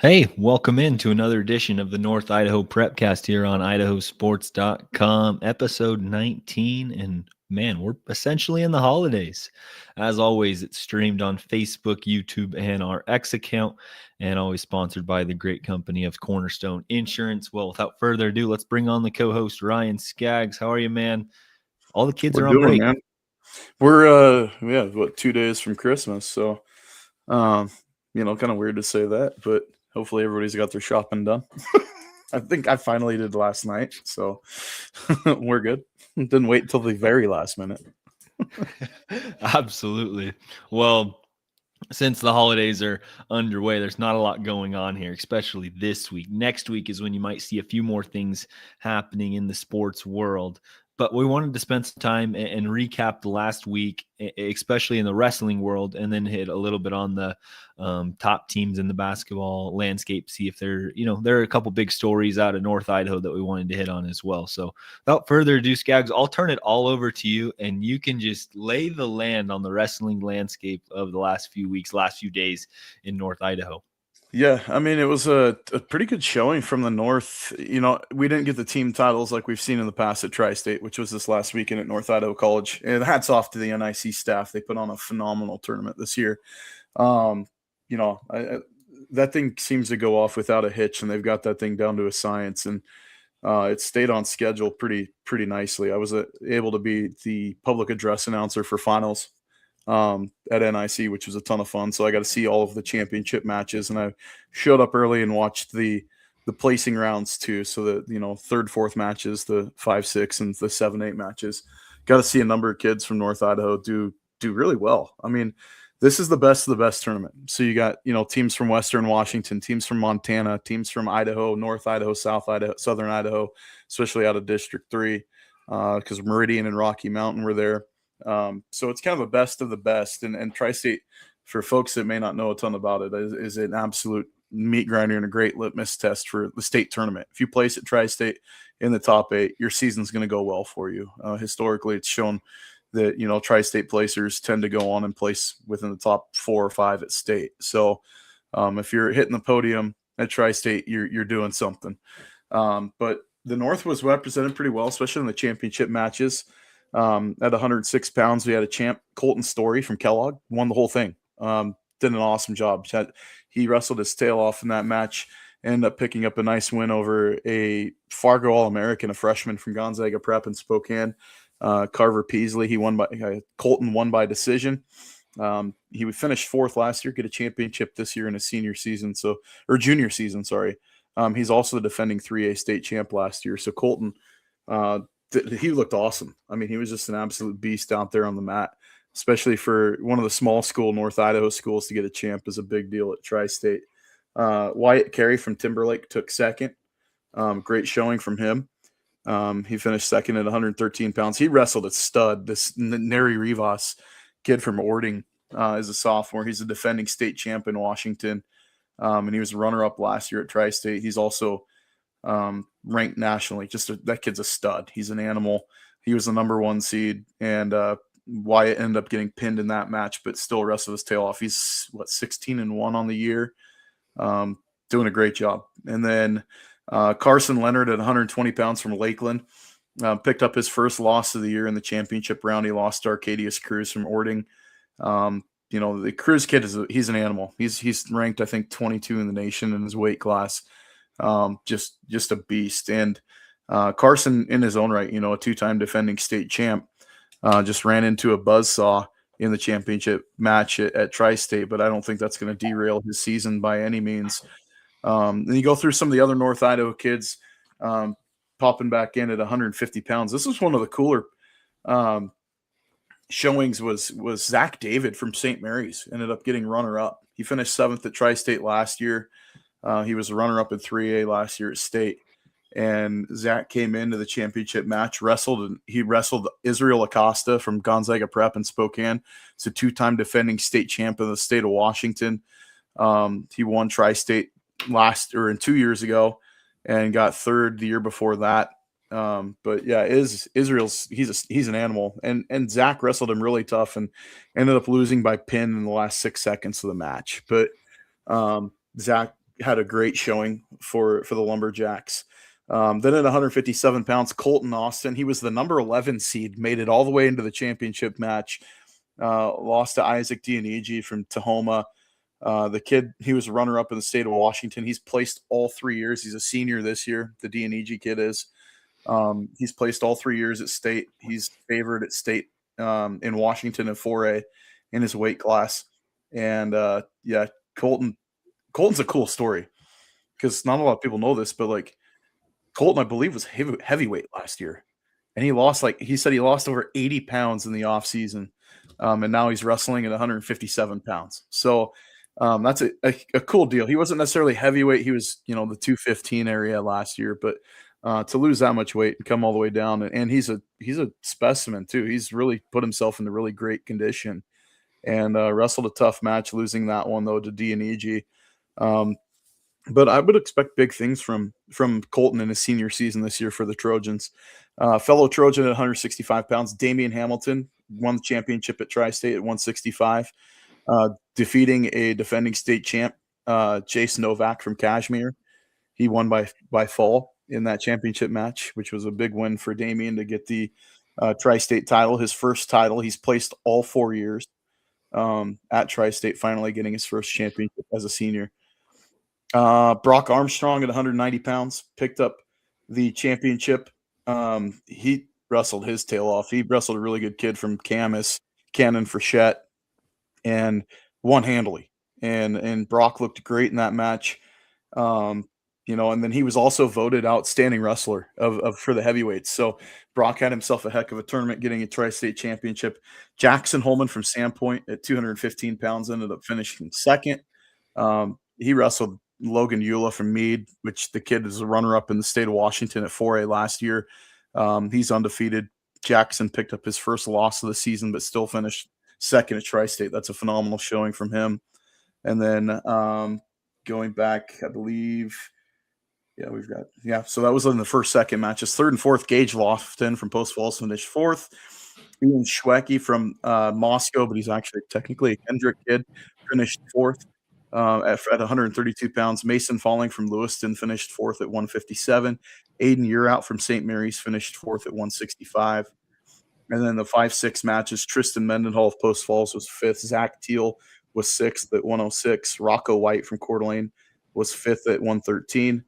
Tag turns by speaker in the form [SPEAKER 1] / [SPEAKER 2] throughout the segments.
[SPEAKER 1] Hey, welcome into another edition of the North Idaho Prepcast here on IdahoSports.com, episode 19. And man, we're essentially in the holidays. As always, it's streamed on Facebook, YouTube, and our X account, and always sponsored by the great company of Cornerstone Insurance. Well, without further ado, let's bring on the co host, Ryan Scaggs. How are you, man? All the kids
[SPEAKER 2] We're
[SPEAKER 1] are on
[SPEAKER 2] doing,
[SPEAKER 1] break.
[SPEAKER 2] man. We're we have 2 days from Christmas, so um, kind of weird to say that, but hopefully everybody's got their shopping done. I think I finally did last night, so we're good. Didn't wait until the very last minute.
[SPEAKER 1] Absolutely. Well, since the holidays are underway, there's not a lot going on here, especially this week. Next week is when you might see a few more things happening in the sports world. But we wanted to spend some time and recap the last week, especially in the wrestling world, and then hit a little bit on the top teams in the basketball landscape. See if there are a couple big stories out of North Idaho that we wanted to hit on as well. So without further ado, Skaggs, I'll turn it all over to you, and you can just lay the land on the wrestling landscape of the last few weeks, last few days in North Idaho.
[SPEAKER 2] Yeah, I mean, it was a pretty good showing from the North. We didn't get the team titles like we've seen in the past at Tri-State, which was this last weekend at North Idaho College. And hats off to the NIC staff. They put on a phenomenal tournament this year. Um, that thing seems to go off without a hitch, and they've got that thing down to a science. And it stayed on schedule pretty nicely. I was able to be the public address announcer for finals at NIC, which was a ton of fun. So I got to see all of the championship matches, and I showed up early and watched the placing rounds too. So the third, fourth matches, the 5, 6, and the 7, 8 matches. Got to see a number of kids from North Idaho do really well. I mean, this is the best of the best tournament. So you got teams from Western Washington, teams from Montana, teams from Idaho, North Idaho, South Idaho, Southern Idaho, especially out of District 3, because Meridian and Rocky Mountain were there. So it's kind of a best of the best, and Tri-State, for folks that may not know a ton about it, is an absolute meat grinder and a great litmus test for the state tournament. If you place at Tri-State in the top 8, your season's going to go well for you. Historically, it's shown that Tri-State placers tend to go on and place within the top 4 or 5 at state. So if you're hitting the podium at Tri-State, you're doing something. But the North was represented pretty well, especially in the championship matches. At 106 pounds, we had a champ, Colton Story from Kellogg, won the whole thing. Did an awesome job. He wrestled his tail off in that match, ended up picking up a nice win over a Fargo All-American, a freshman from Gonzaga Prep in Spokane, Carver Peasley. Colton won by decision. He would finish 4th last year, get a championship this year in his junior season. Sorry. He's also the defending 3A state champ last year. So Colton, he looked awesome. I mean, he was just an absolute beast out there on the mat, especially for one of the small school North Idaho schools to get a champ is a big deal at Tri-State. Wyatt Carey from Timberlake took 2nd. Great showing from him. He finished 2nd at 113 pounds. He wrestled a stud. This Neri Rivas kid from Ording is a sophomore. He's a defending state champ in Washington, and he was a runner-up last year at Tri-State. He's also ranked nationally. That kid's a stud. He's an animal. He was the number 1 seed, and Wyatt ended up getting pinned in that match, but still wrestled his tail off. He's 16-1 on the year, doing a great job. And then Carson Leonard at 120 pounds from Lakeland picked up his first loss of the year in the championship round. He lost to Arcadius Cruz from Ording. The Cruz kid he's an animal. He's ranked, I think, 22 in the nation in his weight class. Just a beast. And Carson, in his own right, a 2-time defending state champ, just ran into a buzzsaw in the championship match at Tri-State, but I don't think that's going to derail his season by any means. Then you go through some of the other North Idaho kids popping back in at 150 pounds. This was one of the cooler showings was Zach David from St. Mary's, ended up getting runner-up. He finished 7th at Tri-State last year. He was a runner-up in 3A last year at state. And Zach came into the championship match, he wrestled Israel Acosta from Gonzaga Prep in Spokane. It's a 2-time defending state champ in the state of Washington. He won Tri-State 2 years ago and got 3rd the year before that. But yeah, Israel's he's an animal, and Zach wrestled him really tough and ended up losing by pin in the last 6 seconds of the match. But Zach had a great showing for the Lumberjacks. Then at 157 pounds, Colton Austin, he was the number 11 seed, made it all the way into the championship match. Lost to Isaac Dionigi from Tahoma. The kid, he was runner up in the state of Washington. He's placed all 3 years. He's a senior this year. The Dionigi kid is. He's placed all 3 years at state. He's favored at state in Washington in 4A in his weight class. And yeah, Colton's a cool story because not a lot of people know this, but like Colton, I believe, was heavyweight last year, and he lost he said he lost over 80 pounds in the off season, and now he's wrestling at 157 pounds. So that's a cool deal. He wasn't necessarily heavyweight; he was the 215 area last year, but to lose that much weight and come all the way down, and he's a specimen too. He's really put himself into really great condition, and wrestled a tough match, losing that one though to Dionigi. But I would expect big things from Colton in his senior season this year for the Trojans. Fellow Trojan at 165 pounds, Damian Hamilton won the championship at Tri-State at 165, defeating a defending state champ, Jason Novak from Kashmir. He won by fall in that championship match, which was a big win for Damian to get the Tri-State title, his first title. He's placed all 4 years at Tri-State, finally getting his first championship as a senior. Brock Armstrong at 190 pounds picked up the championship. He wrestled his tail off. He wrestled a really good kid from Camas, Cannon Frechette, and won handily. And Brock looked great in that match. And then he was also voted outstanding wrestler of for the heavyweights. So Brock had himself a heck of a tournament, getting a Tri-State championship. Jackson Holman from Sandpoint at 215 pounds ended up finishing second. He wrestled Logan Eula from Meade, which the kid is a runner-up in the state of Washington at 4A last year. He's undefeated. Jackson picked up his first loss of the season, but still finished second at Tri-State. That's a phenomenal showing from him. And then going back, I believe, so that was in the second matches. Third and fourth, Gage Lofton from Post Falls finished fourth. Ian Schwecke from Moscow, but he's actually technically a Kendrick kid, finished fourth. At 132 pounds. Mason Falling from Lewiston finished fourth at 157. Aiden Yearout from St. Mary's finished fourth at 165. And then the 5-6 matches, Tristan Mendenhall of Post Falls was fifth. Zach Teal was sixth at 106. Rocco White from Coeur d'Alene was fifth at 113.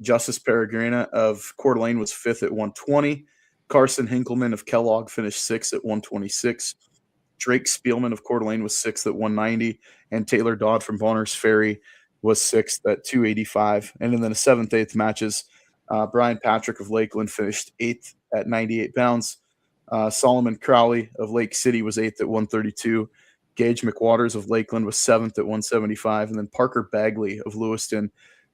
[SPEAKER 2] Justice Peregrina of Coeur d'Alene was fifth at 120. Carson Hinkleman of Kellogg finished sixth at 126. Drake Spielman of Coeur d'Alene was sixth at 190, and Taylor Dodd from Bonners Ferry was sixth at 285. And in the 7th, 8th matches, Brian Patrick of Lakeland finished eighth at 98 pounds. Solomon Crowley of Lake City was eighth at 132. Gage McWaters of Lakeland was seventh at 175. And then Parker Bagley of Lewiston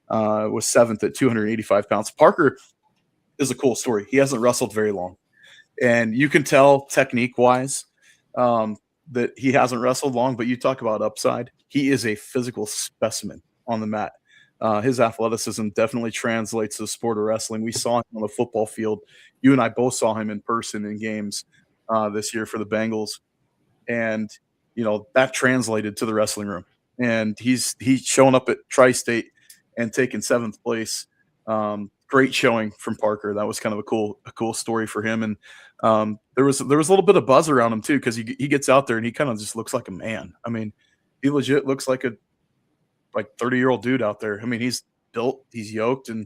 [SPEAKER 2] was seventh at 285 pounds. Parker is a cool story. He hasn't wrestled very long. And you can tell technique-wise that he hasn't wrestled long, but you talk about upside. He is a physical specimen on the mat. His athleticism definitely translates to the sport of wrestling. We saw him on the football field. You and I both saw him in person in games this year for the Bengals. And, that translated to the wrestling room. And he's showing up at Tri-State and taking 7th place. Great showing from Parker. That was kind of a cool story for him. And there was a little bit of buzz around him too, because he gets out there and he kind of just looks like a man. I mean, he legit looks like a 30-year-old dude out there. I mean, he's built, he's yoked, and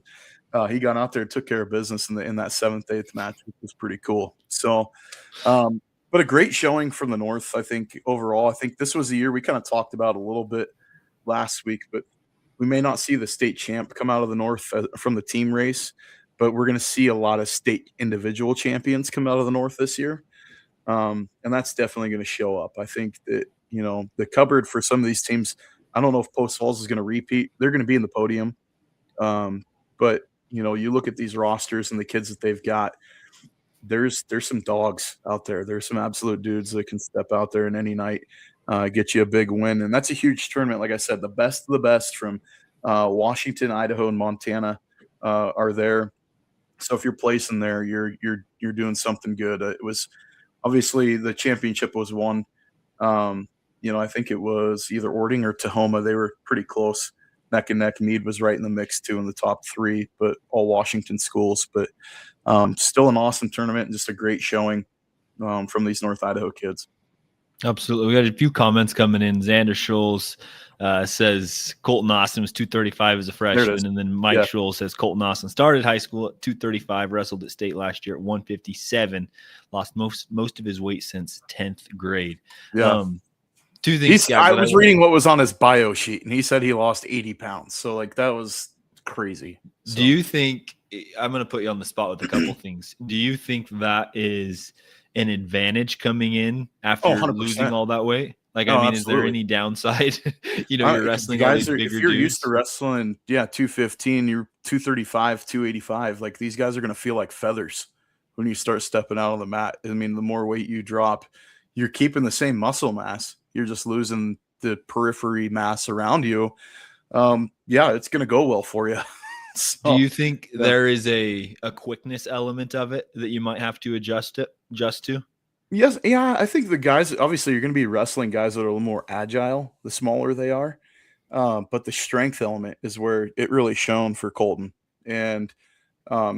[SPEAKER 2] he got out there and took care of business in that 7th, 8th match, which was pretty cool. So, but a great showing from the North. I think overall, I think this was the year we kind of talked about a little bit last week, but we may not see the state champ come out of the North from the team race, but we're going to see a lot of state individual champions come out of the North this year. And that's definitely going to show up. I think that, the cupboard for some of these teams, I don't know if Post Falls is going to repeat. They're going to be in the podium. But, you look at these rosters and the kids that they've got, there's some dogs out there. There's some absolute dudes that can step out there in any night, get you a big win. And that's a huge tournament. Like I said, the best of the best from Washington, Idaho, and Montana are there. So if you're placing there, you're doing something good. It was obviously the championship was won. I think it was either Ording or Tahoma. They were pretty close. neck and neck. Meade was right in the mix too in the top 3, but all Washington schools. But still an awesome tournament and just a great showing from these North Idaho kids.
[SPEAKER 1] Absolutely. We got a few comments coming in. Xander Scholes says Colton Austin was 235 as a freshman. And then Mike Scholes says Colton Austin started high school at 235, wrestled at state last year at 157, lost most of his weight since 10th grade.
[SPEAKER 2] Yeah.
[SPEAKER 1] Two things.
[SPEAKER 2] I was reading what was on his bio sheet, and he said he lost 80 pounds. So, like, that was crazy. So.
[SPEAKER 1] Do you think – I'm going to put you on the spot with a couple things. Do you think that is – an advantage coming in after losing all that weight? Like, I mean, absolutely. Is there any downside? You're wrestling all these bigger dudes.
[SPEAKER 2] If you're used to wrestling, 215, you're 235, 285. Like, these guys are going to feel like feathers when you start stepping out on the mat. I mean, the more weight you drop, you're keeping the same muscle mass. You're just losing the periphery mass around you. It's going to go well for you.
[SPEAKER 1] So, do you think there is a quickness element of it that you might have to adjust to?
[SPEAKER 2] Yes. Yeah. I think the guys, obviously you're going to be wrestling guys that are a little more agile, the smaller they are. But the strength element is where it really shone for Colton. And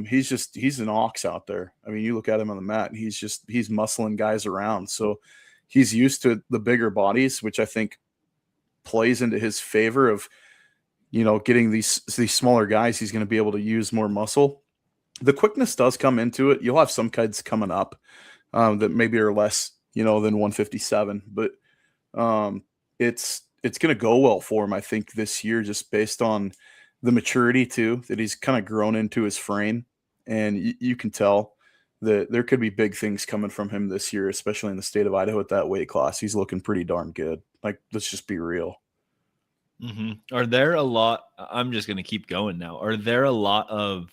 [SPEAKER 2] he's an ox out there. I mean, you look at him on the mat and he's muscling guys around. So he's used to the bigger bodies, which I think plays into his favor of, getting these smaller guys. He's going to be able to use more muscle. The quickness does come into it. You'll have some kids coming up that maybe are less, than 157, but it's going to go well for him, I think, this year, just based on the maturity too, that he's kind of grown into his frame. And you can tell that there could be big things coming from him this year, especially in the state of Idaho at that weight class. He's looking pretty darn good. Like, let's just be real.
[SPEAKER 1] Mm-hmm. Are there a lot? I'm just going to keep going now. Are there a lot of,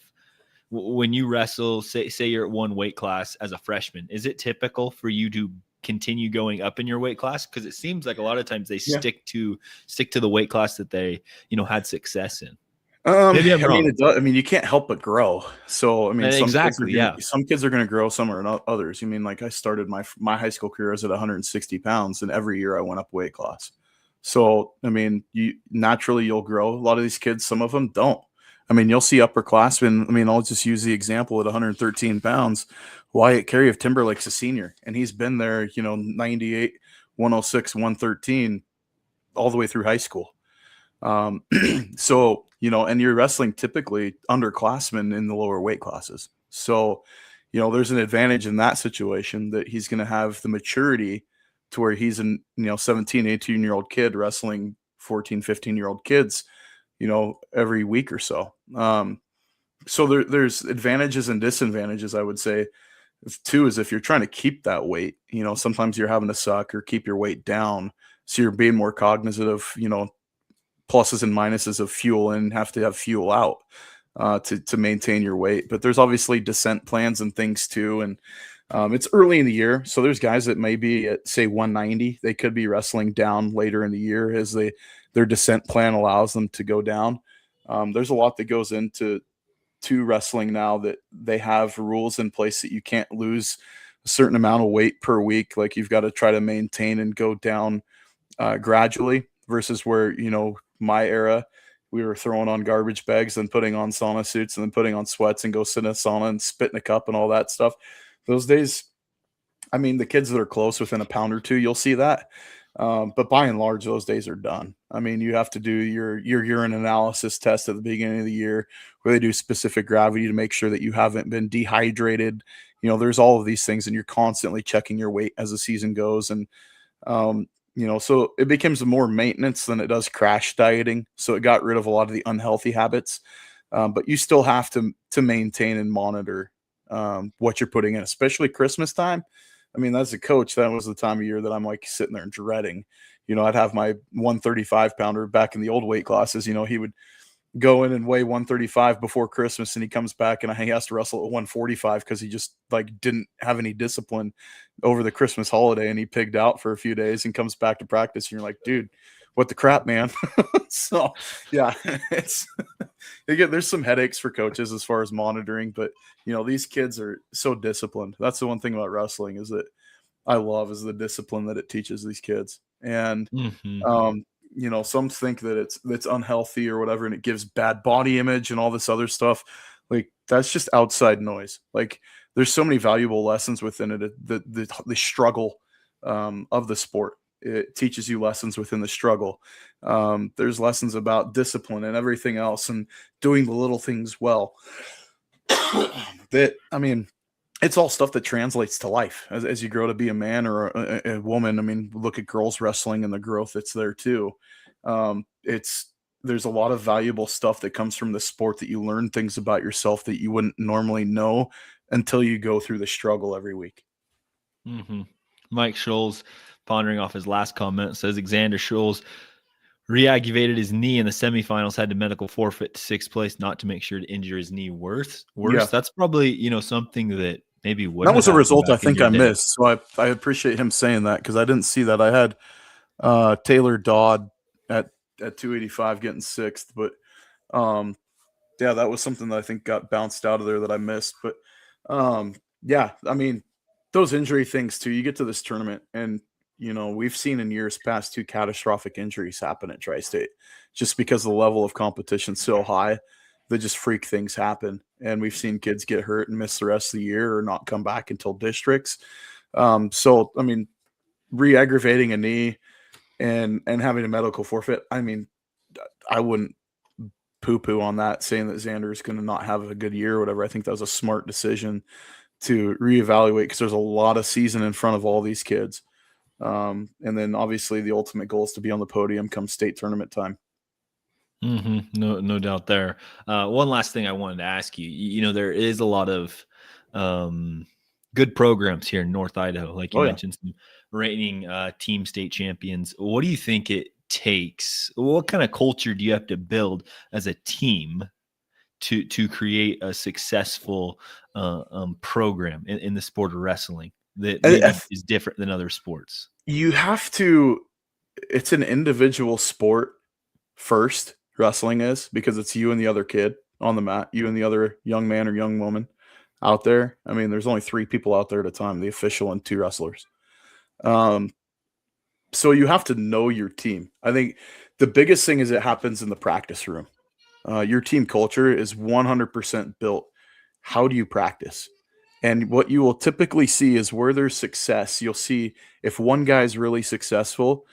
[SPEAKER 1] when you wrestle, say you're at one weight class as a freshman, is it typical for you to continue going up in your weight class? Because it seems like a lot of times they stick to the weight class that they had success in.
[SPEAKER 2] Maybe I'm wrong. I mean, you can't help but grow. So I mean, some kids are going to grow, some are not others. I mean, like, I started my high school career as at 160 pounds, and every year I went up weight class. So, I mean, you'll grow. A lot of these kids, some of them don't. I mean, you'll see upperclassmen. I mean, I'll just use the example at 113 pounds. Wyatt Carey of Timberlake's a senior, and he's been there, 98, 106, 113 all the way through high school. So, and you're wrestling typically underclassmen in the lower weight classes. So, there's an advantage in that situation that he's going to have the maturity to where he's an 17, 18-year-old kid wrestling 14, 15-year-old kids, every week or so. So there's advantages and disadvantages, I would say. Two is if you're trying to keep that weight, sometimes you're having to suck or keep your weight down. So you're being more cognizant of, pluses and minuses of fuel, and have to have fuel out to maintain your weight. But there's obviously descent plans and things too. And it's early in the year, so there's guys that may be at, say, 190. They could be wrestling down later in the year as their descent plan allows them to go down. There's a lot that goes into wrestling now, that they have rules in place that you can't lose a certain amount of weight per week. Like, you've got to try to maintain and go down gradually, versus where, my era, we were throwing on garbage bags and putting on sauna suits and then putting on sweats and go sit in a sauna and spit in a cup and all that stuff. Those days, I mean, the kids that are close within a pound or two, you'll see that. But by and large, those days are done. I mean, you have to do your urine analysis test at the beginning of the year, where they do specific gravity to make sure that you haven't been dehydrated. There's all of these things, and you're constantly checking your weight as the season goes. And, so it becomes more maintenance than it does crash dieting. So it got rid of a lot of the unhealthy habits. But you still have to maintain and monitor what you're putting in, especially Christmas time. I mean, as a coach, that was the time of year that I'm like sitting there and dreading. I'd have my 135 pounder back in the old weight classes. He would go in and weigh 135 before Christmas, and he comes back and he has to wrestle at 145 because he just didn't have any discipline over the Christmas holiday, and he pigged out for a few days and comes back to practice, and you're like, dude, what the crap, man? So yeah, there's some headaches for coaches as far as monitoring, but these kids are so disciplined. That's the one thing about wrestling is that I love is the discipline that it teaches these kids. And some think that it's unhealthy or whatever, and it gives bad body image and all this other stuff. Like, that's just outside noise. Like, there's so many valuable lessons within it. The struggle of the sport. It teaches you lessons within the struggle. There's lessons about discipline and everything else, and doing the little things well. That, I mean, it's all stuff that translates to life as you grow to be a man or a woman. I mean, look at girls wrestling and the growth that's there too. It's There's a lot of valuable stuff that comes from the sport, that you learn things about yourself that you wouldn't normally know until you go through the struggle every week.
[SPEAKER 1] Mm-hmm. Mike Scholes, pondering off his last comment, says Xander Scholes re-aggravated his knee in the semifinals, had to medical forfeit to sixth place, not to make sure to injure his knee worse.
[SPEAKER 2] Yeah.
[SPEAKER 1] That's probably, something that maybe
[SPEAKER 2] That
[SPEAKER 1] wouldn't
[SPEAKER 2] was
[SPEAKER 1] have
[SPEAKER 2] a
[SPEAKER 1] happened
[SPEAKER 2] result I
[SPEAKER 1] back in
[SPEAKER 2] think
[SPEAKER 1] your
[SPEAKER 2] I
[SPEAKER 1] day.
[SPEAKER 2] missed. So I appreciate him saying that, because I didn't see that. I had Taylor Dodd at 285 getting sixth, but yeah, that was something that I think got bounced out of there that I missed. But yeah, I mean, those injury things too. You get to this tournament, and we've seen in years past 2 catastrophic injuries happen at Tri-State, just because the level of competition's so high that just freak things happen. And we've seen kids get hurt and miss the rest of the year or not come back until districts. So I mean, re-aggravating a knee and having a medical forfeit, I mean, I wouldn't poo-poo on that, saying that Xander is going to not have a good year or whatever. I think that was a smart decision to reevaluate, because there's a lot of season in front of all these kids. And then obviously the ultimate goal is to be on the podium come state tournament time.
[SPEAKER 1] Mm-hmm. No doubt there. One last thing I wanted to ask you. There is a lot of good programs here in North Idaho, like you
[SPEAKER 2] Oh yeah.
[SPEAKER 1] mentioned, some reigning team state champions. What do you think it takes? What kind of culture do you have to build as a team to create a successful program in the sport of wrestling that maybe is different than other sports?
[SPEAKER 2] You have to. It's an individual sport first. Wrestling is, because it's you and the other kid on the mat, you and the other young man or young woman out there. I mean, there's only 3 people out there at a time, the official and 2 wrestlers. So you have to know your team. I think the biggest thing is it happens in the practice room. Your team culture is 100% built. How do you practice? And what you will typically see is where there's success, you'll see if one guy's really successful,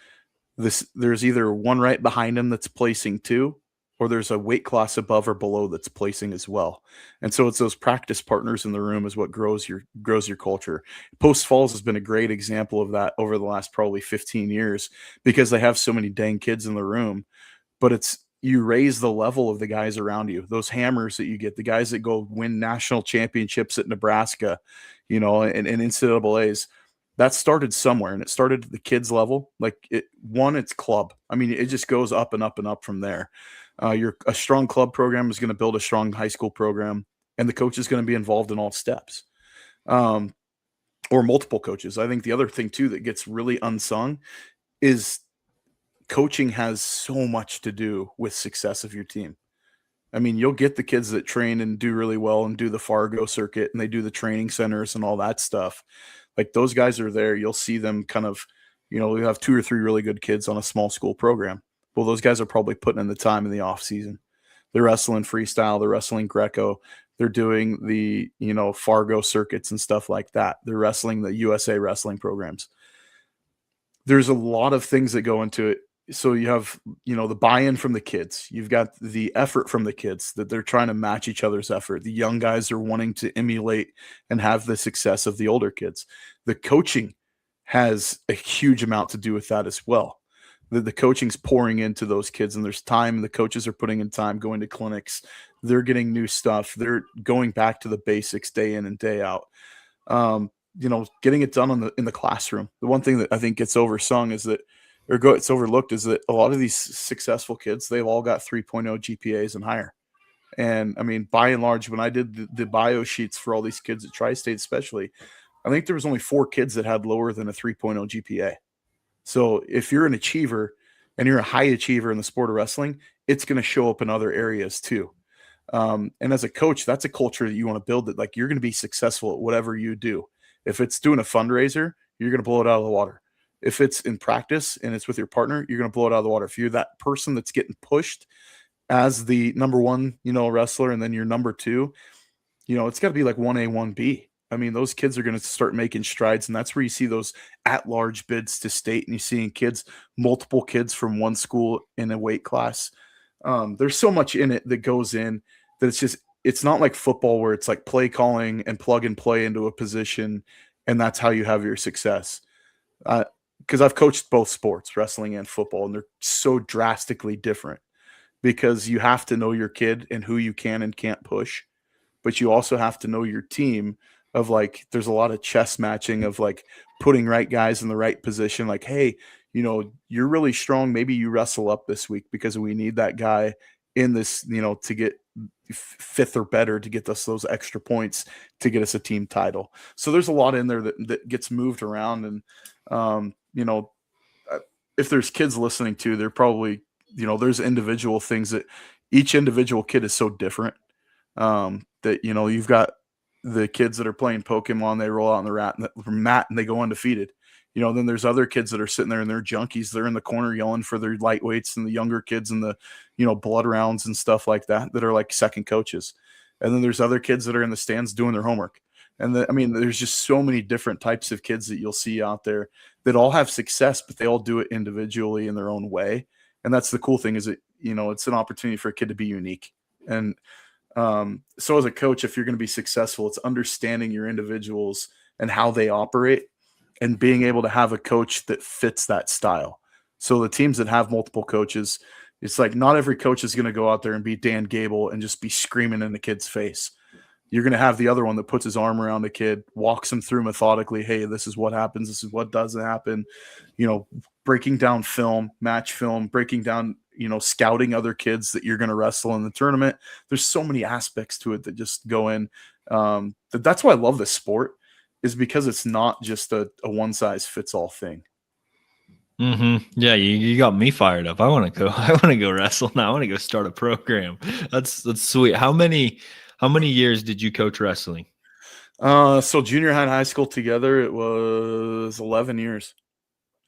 [SPEAKER 2] there's either one right behind him that's placing too, or there's a weight class above or below that's placing as well. And so it's those practice partners in the room is what grows your culture. Post Falls has been a great example of that over the last probably 15 years, because they have so many dang kids in the room. But it's, you raise the level of the guys around you, those hammers that you get, the guys that go win national championships at Nebraska, and NCAAs. That started somewhere, and it started at the kids level. Like, it's club. I mean, it just goes up and up and up from there. A strong club program is going to build a strong high school program, and the coach is going to be involved in all steps, or multiple coaches. I think the other thing too that gets really unsung is coaching has so much to do with success of your team. I mean, you'll get the kids that train and do really well and do the Fargo circuit, and they do the training centers and all that stuff. Like, those guys are there. You'll see them kind of, we have 2 or 3 really good kids on a small school program. Well, those guys are probably putting in the time in the off season. They're wrestling freestyle. They're wrestling Greco. They're doing the, Fargo circuits and stuff like that. They're wrestling the USA wrestling programs. There's a lot of things that go into it. So you have, the buy-in from the kids. You've got the effort from the kids, that they're trying to match each other's effort. The young guys are wanting to emulate and have the success of the older kids. The coaching has a huge amount to do with that as well. The coaching's pouring into those kids, and there's time. The coaches are putting in time, going to clinics. They're getting new stuff. They're going back to the basics day in and day out. Getting it done in the classroom. The one thing that I think gets oversung is that, it's overlooked, is that a lot of these successful kids, they've all got 3.0 GPAs and higher. And I mean, by and large, when I did the bio sheets for all these kids at Tri-State especially, I think there was only 4 kids that had lower than a 3.0 GPA. So if you're an achiever and you're a high achiever in the sport of wrestling, it's going to show up in other areas too. And as a coach, that's a culture that you want to build, that like, you're going to be successful at whatever you do. If it's doing a fundraiser, you're going to blow it out of the water. If it's in practice and it's with your partner, you're going to blow it out of the water. If you're that person that's getting pushed as the number one, wrestler, and then you're number two, it's got to be like 1A, 1B. I mean, those kids are going to start making strides, and that's where you see those at-large bids to state, and you're seeing multiple kids from one school in a weight class. There's so much in it that goes in that it's not like football where it's like play calling and plug and play into a position, and that's how you have your success. Because I've coached both sports, wrestling and football, and they're so drastically different because you have to know your kid and who you can and can't push, but you also have to know your team of like, there's a lot of chess matching of like putting right guys in the right position. Like, hey, you're really strong. Maybe you wrestle up this week because we need that guy in this, to get fifth or better to get us those extra points to get us a team title. So there's a lot in there that gets moved around. And, if there's kids listening to, they're probably, there's individual things that each individual kid is so different. That you've got the kids that are playing Pokemon, they roll out on the mat and they go undefeated. Then there's other kids that are sitting there and they're junkies. They're in the corner yelling for their lightweights, and the younger kids and the blood rounds and stuff like that are like second coaches. And then there's other kids that are in the stands doing their homework. And there's just so many different types of kids that you'll see out there that all have success, but they all do it individually in their own way. And that's the cool thing, is that it's an opportunity for a kid to be unique. And so as a coach, if you're going to be successful, it's understanding your individuals and how they operate and being able to have a coach that fits that style. So the teams that have multiple coaches, it's like not every coach is going to go out there and be Dan Gable and just be screaming in the kid's face. You're going to have the other one that puts his arm around the kid, walks him through methodically. Hey, this is what happens. This is what doesn't happen. Breaking down film, match film, breaking down, scouting other kids that you're going to wrestle in the tournament. There's so many aspects to it that just go in. That's why I love this sport, is because it's not just a one size fits all thing.
[SPEAKER 1] Mm-hmm. Yeah, you got me fired up. I want to go. I want to go wrestle now. I want to go start a program. That's sweet. How many years did you coach wrestling?
[SPEAKER 2] So junior high and high school together, it was 11 years.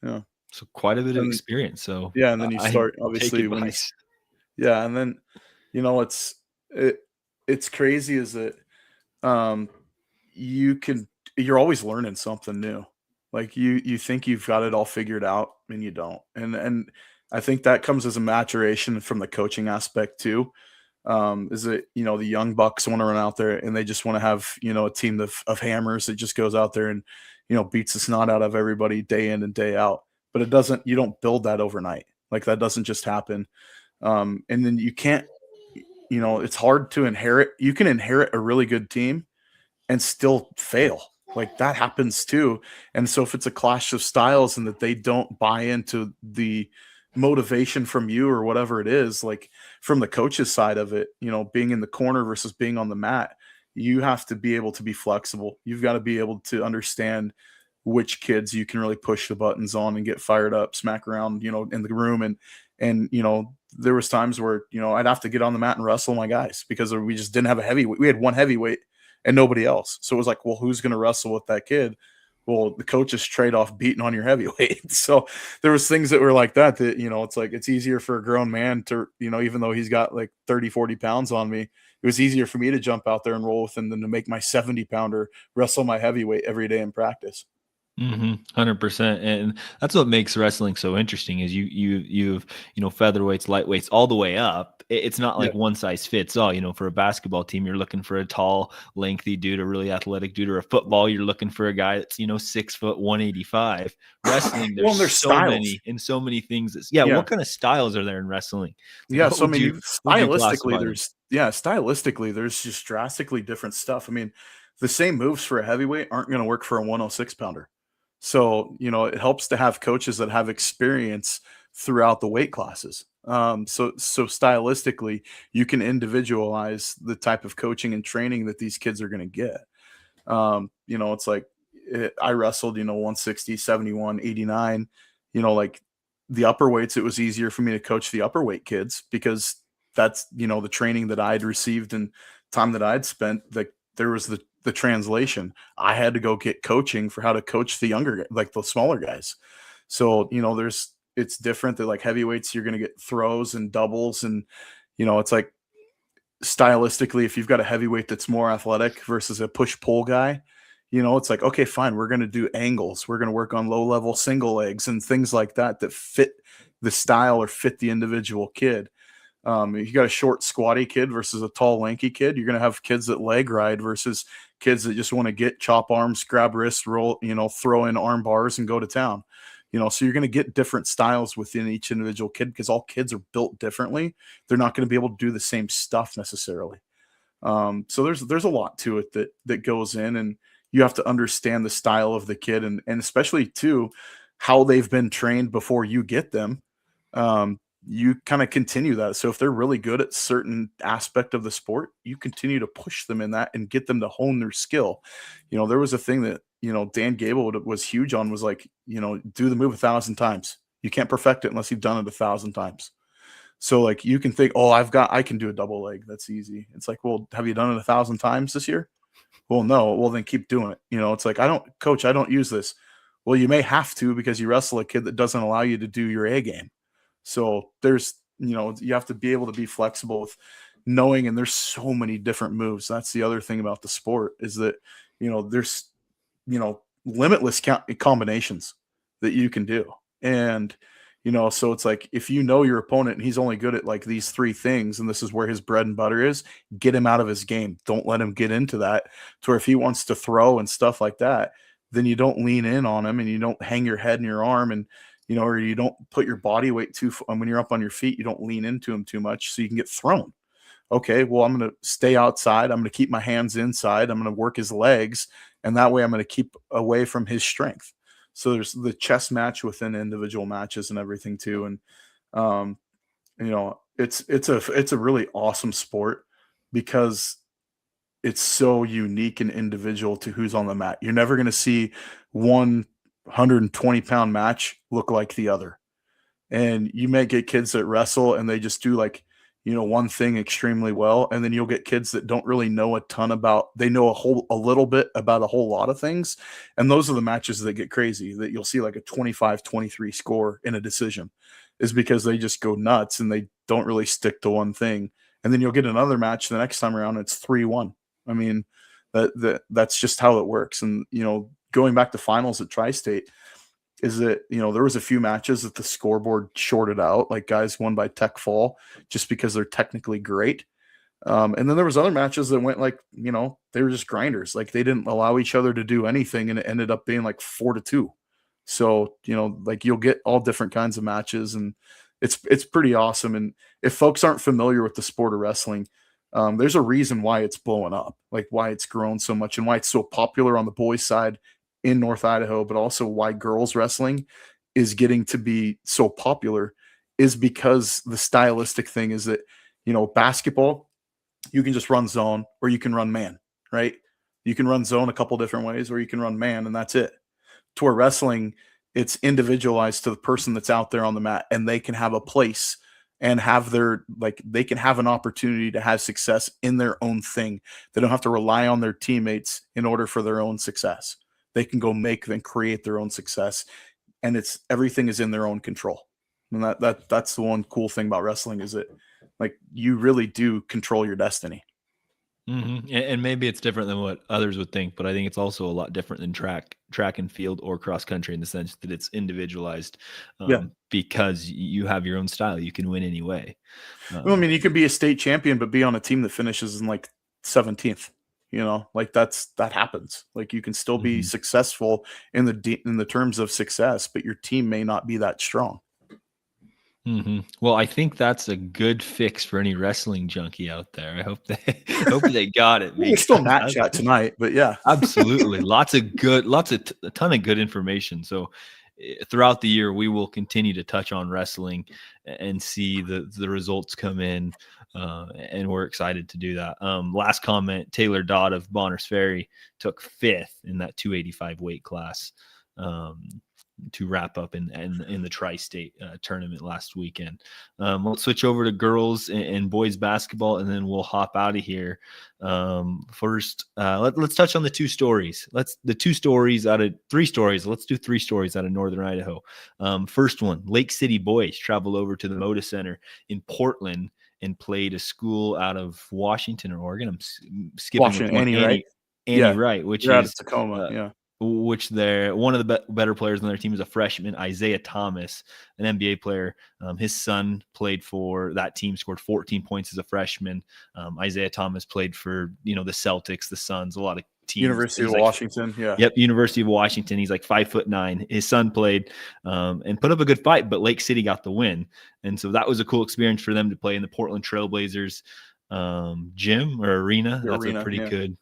[SPEAKER 2] Yeah.
[SPEAKER 1] So quite a bit of experience. So
[SPEAKER 2] yeah, and then you start obviously when yeah, and then it's crazy is that you're always learning something new. Like you think you've got it all figured out and you don't. And I think that comes as a maturation from the coaching aspect too. Is that, the young bucks want to run out there and they just want to have, a team of hammers that just goes out there and, beats the snot out of everybody day in and day out. But you don't build that overnight. Like that doesn't just happen. And then you can't, it's hard to inherit. You can inherit a really good team and still fail. Like that happens too. And so if it's a clash of styles and that they don't buy into the motivation from you or whatever it is, like from the coach's side of it, being in the corner versus being on the mat, you have to be able to be flexible. You've got to be able to understand which kids you can really push the buttons on and get fired up, smack around, in the room. And there was times where, I'd have to get on the mat and wrestle my guys because we just didn't have a heavyweight. We had one heavyweight and nobody else. So it was like, well, who's going to wrestle with that kid? Well, the coaches trade off beating on your heavyweight. So there was things that were like that, it's like, it's easier for a grown man to, even though he's got like 30, 40 pounds on me, it was easier for me to jump out there and roll with him than to make my 70 pounder wrestle my heavyweight every day in practice.
[SPEAKER 1] 100%. And that's what makes wrestling so interesting is you've featherweights, lightweights, all the way up. It's not like one size fits all. For a basketball team, you're looking for a tall, lengthy dude, a really athletic dude, or a football, you're looking for a guy that's 6 foot 185. Wrestling, there's so many things. What kind of styles are there in wrestling?
[SPEAKER 2] Stylistically, there's just drastically different stuff. I mean, the same moves for a heavyweight aren't going to work for a 106 pounder. So, it helps to have coaches that have experience throughout the weight classes. So stylistically, you can individualize the type of coaching and training that these kids are going to get. It's like I wrestled, 160, 71, 89, like the upper weights, it was easier for me to coach the upper weight kids because that's, the training that I'd received and time that I'd spent, that there was the translation. I had to go get coaching for how to coach the younger, like the smaller guys. So, it's different that like heavyweights, you're going to get throws and doubles. And, it's like stylistically, if you've got a heavyweight that's more athletic versus a push pull guy, it's like, okay, fine. We're going to do angles. We're going to work on low level single legs and things like that fit the style or fit the individual kid. If you got a short, squatty kid versus a tall, lanky kid, you're going to have kids that leg ride versus kids that just want to get chop arms, grab wrists, roll, throw in arm bars and go to town. So you're going to get different styles within each individual kid because all kids are built differently. They're not going to be able to do the same stuff necessarily. So there's a lot to it that goes in, and you have to understand the style of the kid and especially too how they've been trained before you get them. You kind of continue that. So if they're really good at certain aspect of the sport, you continue to push them in that and get them to hone their skill. There was a thing that, Dan Gable was huge on, was like, do the move 1,000 times. You can't perfect it unless you've done it 1,000 times. So like you can think, oh, I can do a double leg. That's easy. It's like, well, have you done it 1,000 times this year? Well, no. Well, then keep doing it. It's like, coach, I don't use this. Well, you may have to because you wrestle a kid that doesn't allow you to do your A game. So there's, you have to be able to be flexible with knowing, and there's so many different moves. That's the other thing about the sport is that, there's, limitless combinations that you can do. And, so it's like, if your opponent and he's only good at like these 3 things, and this is where his bread and butter is, get him out of his game. Don't let him get into that to where if he wants to throw and stuff like that, then you don't lean in on him and you don't hang your head in your arm and, or you don't put your body weight when you're up on your feet, you don't lean into him too much so you can get thrown. Okay, well, I'm going to stay outside. I'm going to keep my hands inside. I'm going to work his legs. And that way I'm going to keep away from his strength. So there's the chess match within individual matches and everything too. And, it's a really awesome sport because it's so unique and individual to who's on the mat. You're never going to see 120-pound match look like the other. And you may get kids that wrestle and they just do like, one thing extremely well. And then you'll get kids that don't really know a ton they know a little bit about a whole lot of things. And those are the matches that get crazy, that you'll see like a 25-23 score in a decision, is because they just go nuts and they don't really stick to one thing. And then you'll get another match the next time around, it's 3-1. I mean, that's just how it works. And, going back to finals at Tri-State, is that, there was a few matches that the scoreboard shorted out, like guys won by tech fall just because they're technically great. And then there was other matches that went like, they were just grinders. Like they didn't allow each other to do anything. And it ended up being like 4-2. So, like you'll get all different kinds of matches and it's pretty awesome. And if folks aren't familiar with the sport of wrestling, there's a reason why it's blowing up, like why it's grown so much and why it's so popular on the boys' side in North Idaho, but also why girls wrestling is getting to be so popular is because the stylistic thing is that, basketball, you can just run zone or you can run man, right? You can run zone a couple different ways or you can run man and that's it. To where wrestling, it's individualized to the person that's out there on the mat and they can have a place and they can have an opportunity to have success in their own thing. They don't have to rely on their teammates in order for their own success. They can go make and create their own success, and everything is in their own control. And that's the one cool thing about wrestling is that like you really do control your destiny.
[SPEAKER 1] Mm-hmm. And maybe it's different than what others would think, but I think it's also a lot different than track and field or cross country in the sense that it's individualized because you have your own style. You can win anyway.
[SPEAKER 2] Well, I mean, you could be a state champion, but be on a team that finishes in like 17th. Like that happens. Like you can still be successful in the terms of success, but your team may not be that strong.
[SPEAKER 1] Mm-hmm. Well, I think that's a good fix for any wrestling junkie out there. I hope they got it.
[SPEAKER 2] We'll still match that tonight, but yeah,
[SPEAKER 1] absolutely. A ton of good information. So throughout the year, we will continue to touch on wrestling and see the results come in. And we're excited to do that. Last comment, Taylor Dodd of Bonners Ferry took 5th in that 285 weight class. To wrap up in the tri-state tournament last weekend. Let's switch over to girls and boys basketball, and then we'll hop out of here. First, let's touch on the 2 stories. Let's do 3 stories out of Northern Idaho. First one, Lake City boys travel over to the Moda Center in Portland and played a school out of Washington or Oregon. I'm skipping
[SPEAKER 2] Washington,
[SPEAKER 1] Annie
[SPEAKER 2] Wright.
[SPEAKER 1] Annie Wright, which
[SPEAKER 2] They're out
[SPEAKER 1] is
[SPEAKER 2] of Tacoma.
[SPEAKER 1] which they're one of the better players on their team is a freshman, Isaiah Thomas, an NBA player. His son played for that team, scored 14 points as a freshman. Isaiah Thomas played for, the Celtics, the Suns, a lot of teams.
[SPEAKER 2] University of Washington. Yeah.
[SPEAKER 1] Yep. University of Washington. He's like 5'9". His son played and put up a good fight, but Lake City got the win. And so that was a cool experience for them to play in the Portland Trailblazers gym or arena. That's a pretty good.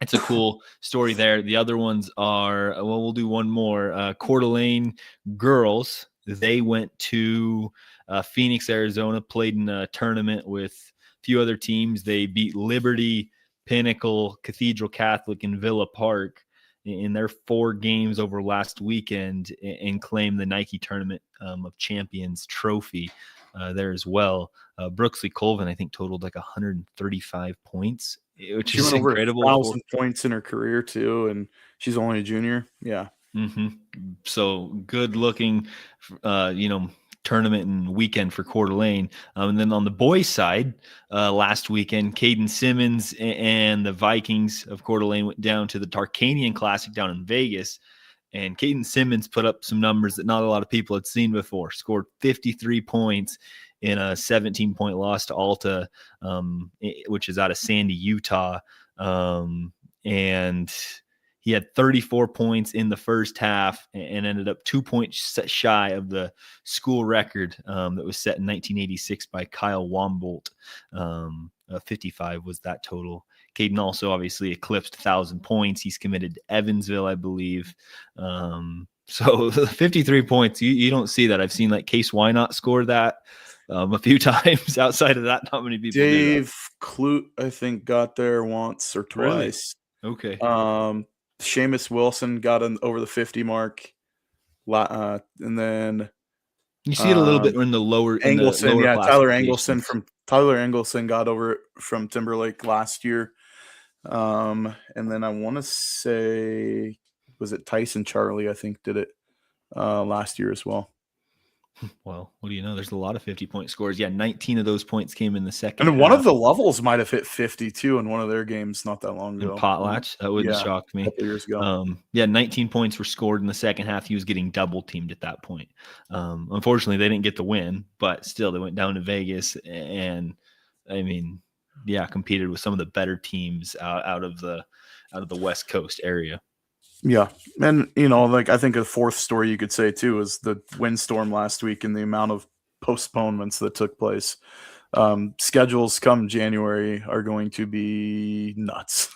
[SPEAKER 1] It's a cool story there. The other ones are, we'll do one more. Coeur d'Alene girls, they went to Phoenix, Arizona, played in a tournament with a few other teams. They beat Liberty, Pinnacle, Cathedral Catholic, and Villa Park in their 4 games over last weekend and claimed the Nike Tournament of Champions trophy there as well. Brooksley Colvin, I think, totaled like 135 points, which is incredible.
[SPEAKER 2] 1,000 points in her career too, and she's only a junior. Yeah.
[SPEAKER 1] Mm-hmm. So good looking, tournament and weekend for Coeur d'Alene. And then on the boys' side, last weekend, Caden Simmons and the Vikings of Coeur d'Alene went down to the Tarkanian Classic down in Vegas. And Caden Simmons put up some numbers that not a lot of people had seen before. Scored 53 points in a 17-point loss to Alta, which is out of Sandy, Utah. And he had 34 points in the first half and ended up 2 points shy of the school record that was set in 1986 by Kyle Wombolt. 55 was that total. Caden also obviously eclipsed 1,000 points. He's committed to Evansville, I believe. So 53 points, you don't see that. I've seen like Case Wynot score that a few times. Outside of that, not many people
[SPEAKER 2] Dave Clute, I think, got there once or twice.
[SPEAKER 1] Really? Okay.
[SPEAKER 2] Seamus Wilson got over the 50 mark. And then
[SPEAKER 1] you see it a little bit in the lower
[SPEAKER 2] Engelson, Tyler Engelson got over it from Timberlake last year. And then I want to say, was it Tyson Charlie, I think, did it last year as well.
[SPEAKER 1] Well, what do you know? There's a lot of 50-point scores. Yeah, 19 of those points came in the second
[SPEAKER 2] And
[SPEAKER 1] half.
[SPEAKER 2] one of the levels might have hit 52 in one of their games not that long ago.
[SPEAKER 1] In Potlatch, that wouldn't shock me.
[SPEAKER 2] A couple years ago.
[SPEAKER 1] 19 points were scored in the second half. He was getting double teamed at that point. Unfortunately, they didn't get the win, but still, they went down to Vegas and, competed with some of the better teams out of the West Coast area.
[SPEAKER 2] Yeah. And, I think a fourth story you could say, too, is the windstorm last week and the amount of postponements that took place. Schedules come January are going to be nuts.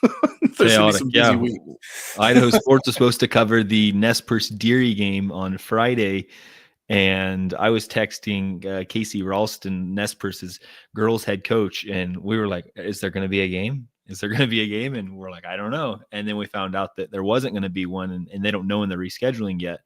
[SPEAKER 2] There's going to be some busy weeks.
[SPEAKER 1] Idaho Sports was supposed to cover the Nez Perce Deary game on Friday, and I was texting Casey Ralston, Nez Perce's girls head coach, and we were like, is there going to be a game? Is there going to be a game? And we're like, I don't know. And then we found out that there wasn't going to be one, and they don't know in the rescheduling yet,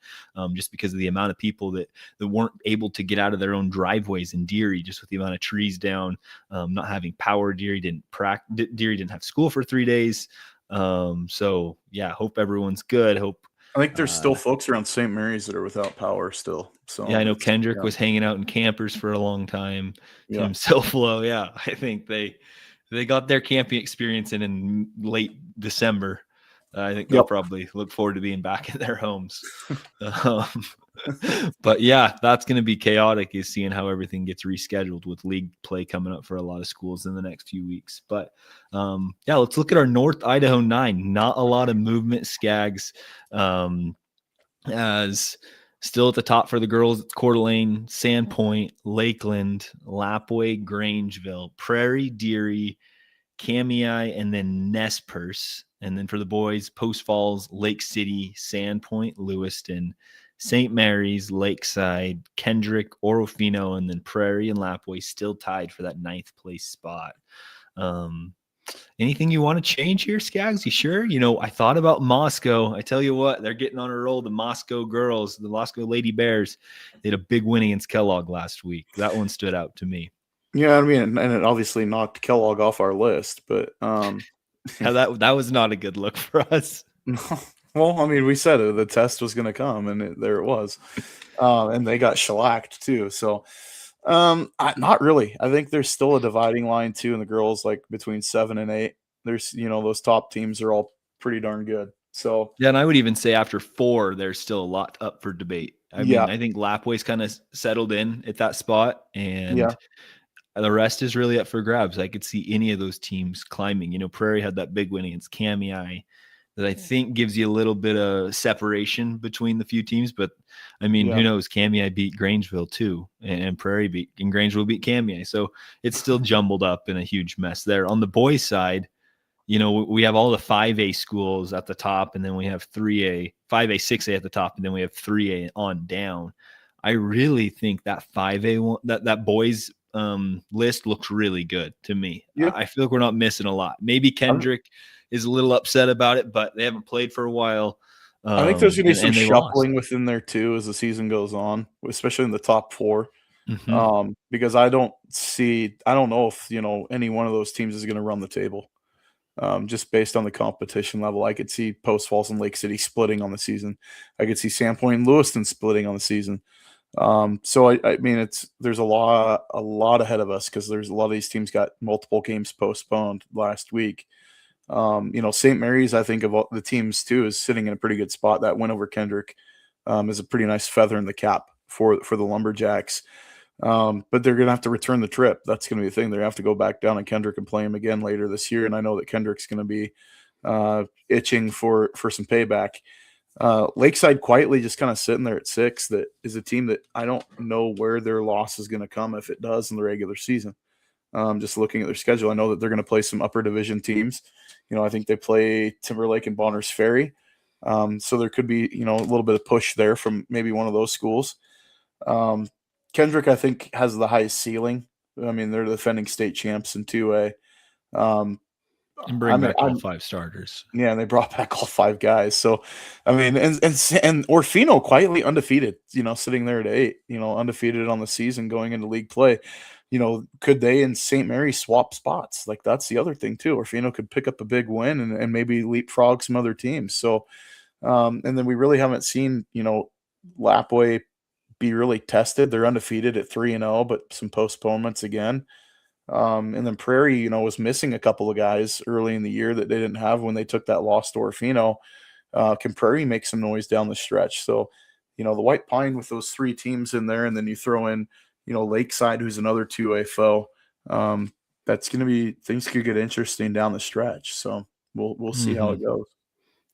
[SPEAKER 1] just because of the amount of people that weren't able to get out of their own driveways in Deary, just with the amount of trees down, not having power. Deary didn't have school for 3 days. So yeah, hope everyone's good.
[SPEAKER 2] I think there's still folks around St. Mary's that are without power still. So
[SPEAKER 1] yeah, I know Kendrick was hanging out in campers for a long time. Tim Silflo, I think they got their camping experience in late December. I think they'll probably look forward to being back in their homes. But yeah, that's going to be chaotic, is seeing how everything gets rescheduled with league play coming up for a lot of schools in the next few weeks. But let's look at our North Idaho 9. Not a lot of movement. Scaggs as still at the top for the girls, Coeur d'Alene, Sandpoint, Lakeland, Lapway, Grangeville, Prairie, Deary, Kamiah, and then Nez Perce. And then for the boys, Post Falls, Lake City, Sandpoint, Lewiston, St. Mary's, Lakeside, Kendrick, Orofino, and then Prairie and Lapwai still tied for that 9th place spot. Anything you want to change here, Scaggs? You sure? I thought about Moscow. I tell you what, they're getting on a roll. The Moscow girls, the Moscow Lady Bears, they had a big win against Kellogg last week. That one stood out to me.
[SPEAKER 2] Yeah, I mean, and it obviously knocked Kellogg off our list, but
[SPEAKER 1] that was not a good look for us.
[SPEAKER 2] Well, I mean, we said it, the test was going to come, and there it was, and they got shellacked too. So, not really. I think there's still a dividing line too, in the girls, like between 7 and 8. There's, those top teams are all pretty darn good. So
[SPEAKER 1] yeah, and I would even say after 4, there's still a lot up for debate. I mean, I think Lapway's kind of settled in at that spot, and the rest is really up for grabs. I could see any of those teams climbing. Prairie had that big win against Kamei that I think gives you a little bit of separation between the few teams. But I mean, who knows? Kamei beat Grangeville too, and Prairie and Grangeville beat Kamei. So it's still jumbled up in a huge mess there. On the boys' side, we have all the 5A schools at the top, and then we have 3A, 5A, 6A at the top, and then we have 3A on down. I really think that 5A one, that boys list looks really good to me.
[SPEAKER 2] Yeah.
[SPEAKER 1] I feel like we're not missing a lot. Maybe Kendrick is a little upset about it, but they haven't played for a while.
[SPEAKER 2] I think there's going to be some shuffling within there too as the season goes on, especially in the top 4. Because I don't know if any one of those teams is going to run the table. Just based on the competition level, I could see Post Falls and Lake City splitting on the season. I could see Sandpoint and Lewiston splitting on the season. So I mean, there's a lot ahead of us, because there's a lot of these teams got multiple games postponed last week. St. Mary's, I think, of all the teams too, is sitting in a pretty good spot. That win over Kendrick is a pretty nice feather in the cap for the Lumberjacks. But they're going to have to return the trip. That's going to be the thing. They're going to have to go back down to Kendrick and play him again later this year. And I know that Kendrick's going to be itching for some payback. Lakeside quietly just kind of sitting there at 6. That is a team that I don't know where their loss is going to come, if it does, in the regular season. Just looking at their schedule, I know that they're going to play some upper division teams. I think they play Timberlake and Bonners Ferry. So there could be, a little bit of push there from maybe one of those schools. Kendrick, I think, has the highest ceiling. I mean, they're the defending state champs in 2A.
[SPEAKER 1] And bring back all 5 starters.
[SPEAKER 2] Yeah, and they brought back all 5 guys. So, I mean, and Orofino quietly undefeated, sitting there at 8, undefeated on the season going into league play. Could they and St. Mary swap spots? Like, that's the other thing too. Orofino could pick up a big win and maybe leapfrog some other teams. So, and then we really haven't seen, Lapwai be really tested. They're undefeated at 3-0, but some postponements again. And then Prairie, was missing a couple of guys early in the year that they didn't have when they took that loss to Orofino. Can Prairie make some noise down the stretch? So, the White Pine with those 3 teams in there, and then you throw in, Lakeside, who's another 2A foe. That's going to be, things could get interesting down the stretch. So we'll see how it goes.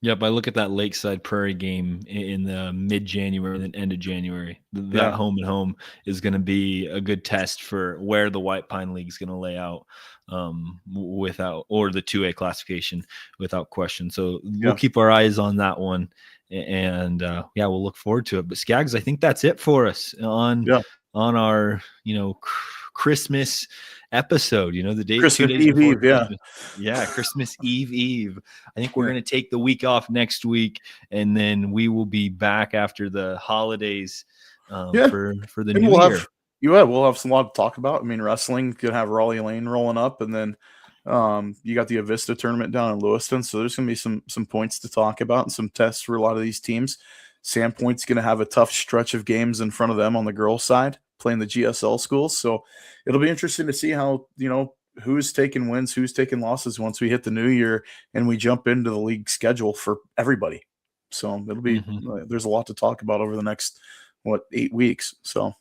[SPEAKER 1] Yep, I look at that Lakeside Prairie game in the mid-January and end of January. That home and home is going to be a good test for where the White Pine League is going to lay out or the 2A classification without question. So we'll keep our eyes on that one, and we'll look forward to it. But Scaggs, I think that's it for us on our Christmas episode, the day
[SPEAKER 2] Christmas
[SPEAKER 1] 2 days
[SPEAKER 2] Eve,
[SPEAKER 1] before Christmas. Christmas Eve. I think we're going to take the week off next week, and then we will be back after the holidays for the new year.
[SPEAKER 2] We'll have some lot to talk about. I mean, wrestling could have Raleigh Lane rolling up, and then you got the Avista tournament down in Lewiston, so there's going to be some points to talk about and some tests for a lot of these teams. Sandpoint's going to have a tough stretch of games in front of them on the girls' side, playing the GSL schools. So it'll be interesting to see how, who's taking wins, who's taking losses once we hit the new year and we jump into the league schedule for everybody. So it'll be, there's a lot to talk about over the next, 8 weeks. So.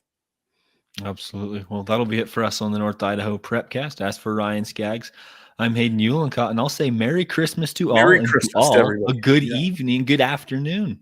[SPEAKER 1] Absolutely. Well, that'll be it for us on the North Idaho Prepcast. As for Ryan Scaggs, I'm Hayden Uhlenkott, and I'll say Merry Christmas to all, and to all a good evening, good afternoon.